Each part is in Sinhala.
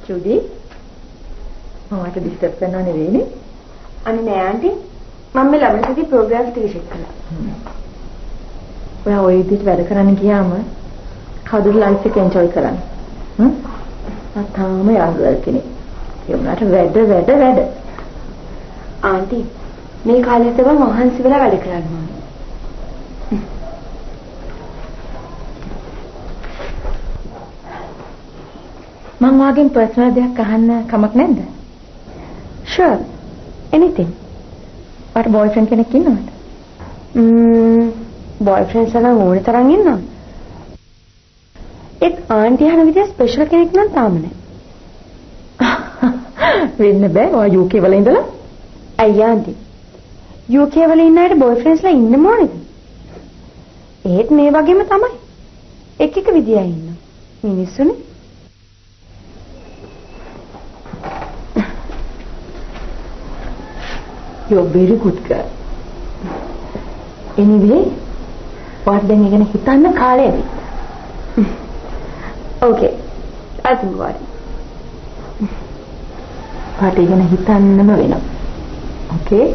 Judy, මමට ඩිස්ටර්බ් කරනව නෙවෙයිනේ. අනේ නෑ ආන්ටි. මම මේ ළමයින්ගේ ප්‍රෝග්‍රෑම්ස් ටික චෙක් කළා. ඔයා ওই විදිහට වැඩ කරන්න ගියාම කවුරුද ලයිෆ් එක එන්ජොයි කරන්නේ? මම තාම යාළුවා කෙනෙක්. ඒ වුණාට වැඩ. ආන්ටි මේ කාලේ තමයි මහන්සි වෙලා වැඩ කරන්න ඕනේ. මම වාගෙන් පර්සනල් දෙයක් අහන්න කමක් නැද්ද? Sure. Anything. වට බොයිෆ්‍රෙන්ඩ් කෙනෙක් ඉන්නවද? බොයිෆ්‍රෙන්ඩ්ස් නම් ඕනේ තරම් ඉන්නවා. ඒත් ආන්ටි අහන විදිහ ස්පෙෂල් කෙනෙක් නම් තාම නැහැ. වෙන්න බෑ. ඔයා UK වල ඉඳලා? අයියා ආන්ටි. UK වල ඉන්න අයට බොයිෆ්‍රෙන්ඩ්ස්ලා ඉන්නම ඕනේද? ඒත් මේ වගේම තමයි. එක විදියයි ඉන්නවා. මිනිස්සුනේ. You're very good girl. Anyway, what then you හිතන්න කාලේ ඇති. Okay. I think about it. පාට ඉගෙන හිතන්නම වෙනවා. Okay?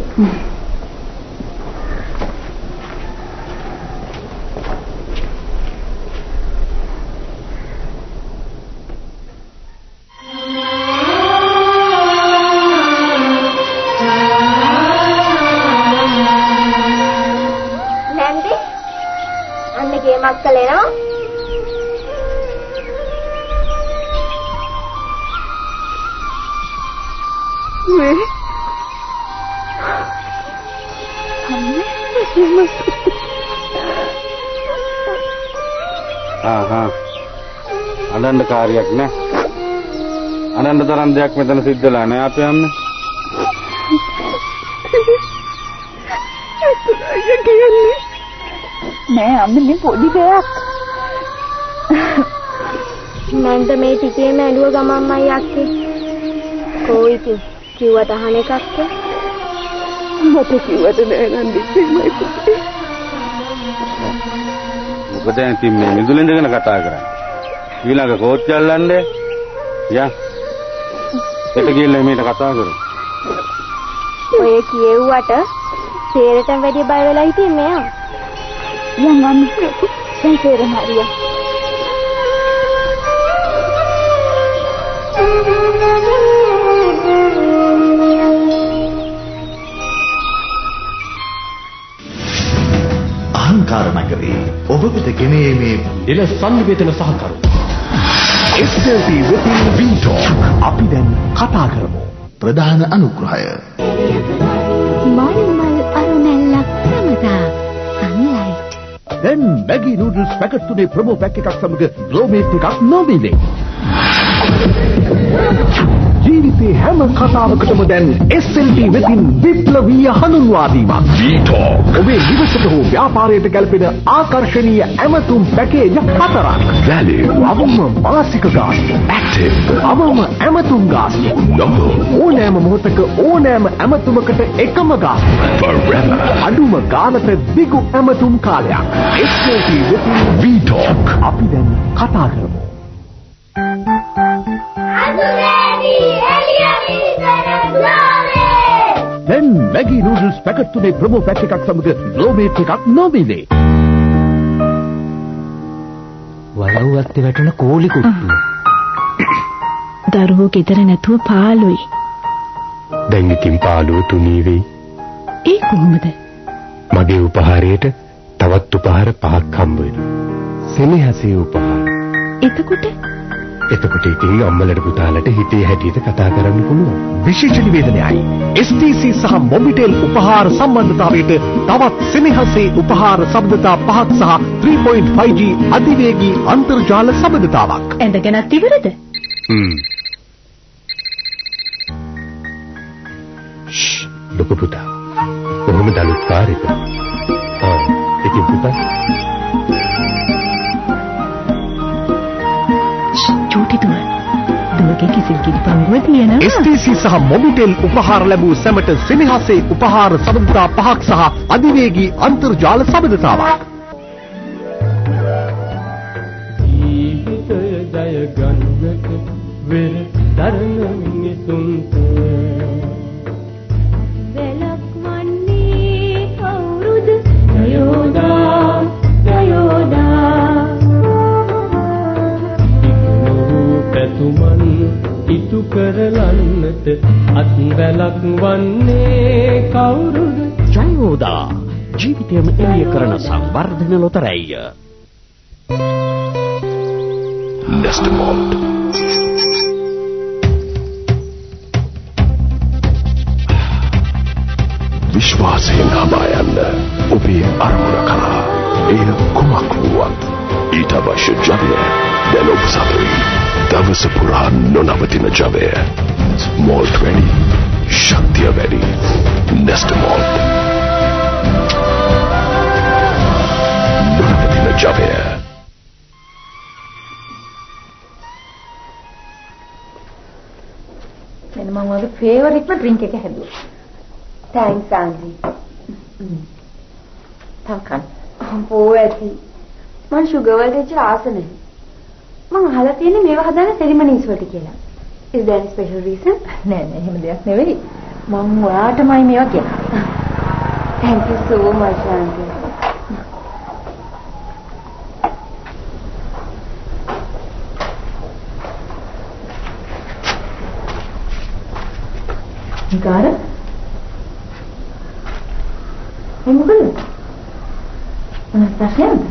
අනන්න කාර්යයක් නෑ. අනන්න තරම් දෙයක් මෙතන සිද්ධ වෙලා නෑ අපේ අම්මේ. නෑ අම්මේ මේ පොඩි දෙයක්. නන්ද මේ ටිකේ මැඩුව ගමම්මයි අක්කේ. කොයිද කිව්වට අහන එකක් මට කිව්වට නෑ නන්දි මේ පුතේ. මොකද ඉතින් මේ මිදුලෙන් දෙගෙන කතා කරන්නේ. ඊළඟ කෝච්චි අල්ලන්නේ. යා. එතන ගිහලා මේට කතා කරමු. ඔය කියෙව්වට සේරටම වැඩි බය වෙලා හිටියේ මෙයා. යන් අම්මේ. දැන් සේරම හරියට. අහංකාර නගරේ ඔබ වෙත ගෙනීමේ එල සංවේදන සහකරු SLT වෙතින් වීටෝ අපි දැන් කතා කරමු. ප්‍රධාන අනුග්‍රහය මල් අරුණැල්ලක් සමදා සන්ලයිට්. දැන් මැගි නූඩල්ස් පැකට් තුනේ ප්‍රොමෝ පැක් එකක් සමග ග්ලෝමේට් එකක් නොමිලේ. ජීවිතේ හැම කතාවකටම දැන් SLT වෙතින් විප්ලවීය හඳුන්වා දීමක්. වීටෝ ඔබේ නිවසට හෝ ව්‍යාපාරයට ගැලපෙන ආකර්ශනීය ඇමතුම් පැකේජ් 4ක්. වැලියු අවම මාසික ගාස්තු. ඇක්ටිව් අවම ඇමතුම් ගාස්තු. නම්බර් ඕනෑම මොහොතක ඕනෑම ඇමතුමකට එකම ගාස්තු. forever අඩුම ගානට දිගු ඇමතුම් කාලයක්. SLT වෙතින් වීටෝ අපි දැන් කතා කරමු. දැන් මැගි නූඩල්ස් පැකට් තුනේ ප්‍රොමෝ පැක් එකක් සමග ග්ලෝමේට් එකක් නොමිලේ. වලව්වත් වැටෙන කෝලි කුට්ටු. දරුවෝ ගෙදර නැතුව පාළුයි. දැන් ඉතින් පාළුව තුනී වෙයි. ඒ කොහොමද? මගේ උපහාරයට තවත් උපහාර 5ක් හම්බ වෙනවා. සෙනෙහසේ උපහාර. එතකොට ඉතින් අම්මලට පුතාලට හිතේ හැටියට කතා කරන්න පුළුවන්. විශේෂ නිවේදනයයි STC සහ මොබිටෙල් උපහාර සම්බන්ධතාවයට තවත් සෙනෙහසේ උපහාර සම්බන්ධතා 5ක් සහ 3.5G අධිවේගී අන්තර්ජාල සම්බන්ධතාවක්. ඇඳගෙනත් ඉවරද? ලොකු පුතා කොහොමද අලුත් කාර් එක? ඉතින් පුතා දුවගේ කිසිල් කිරි පංගුව තියෙනවා. STC සහ මොබිටෙල් උපහාර ලැබූ සැමට සෙනෙහසේ උපහාර සබඳතා 5ක් සහ අධිවේගී අන්තර්ජාල සබඳතාවක්. ජීවිතය ජය ගන්නට වෙර කරලන්නට අත්වැලක් වන්නේ කවුරුද? ජයෝදා ජීවිතයම එළිය කරන සංවර්ධන ලොතරැයිය. Nestamalt. විශ්වාසයෙන් හඹා යන්න ඔබේ අරමුණ කරා එය කුමක් වුවත් ඊට අවශ්‍ය ජවය දැන් ඔබ සතුයි. දවස පුරා නොනවතින ජවය. මෝල්ට් වැඩි, ශක්තිය වැඩි. Nestamalt. නොනවතින ජවය. මෙන්න මම වගේ ෆේවරිට්ම ඩ්‍රින්ක් එක හැදුවා. Thanks aunty. තවකන්. අම්පෝ ඇති. මම sugar වලට එච්චර ආස නැහැ. මම අහලා තියෙන්නේ මේවා හදන සෙරිමනීස් වලට කියලා. Is there any special reason? නෑ නෑ එහෙම දෙයක් නෙවෙයි. මම ඔයාටමයි මේවා කියන්නේ. Thank you so much aunty. නිකාර මොකද? මොනවද ප්‍රශ්නයක්ද?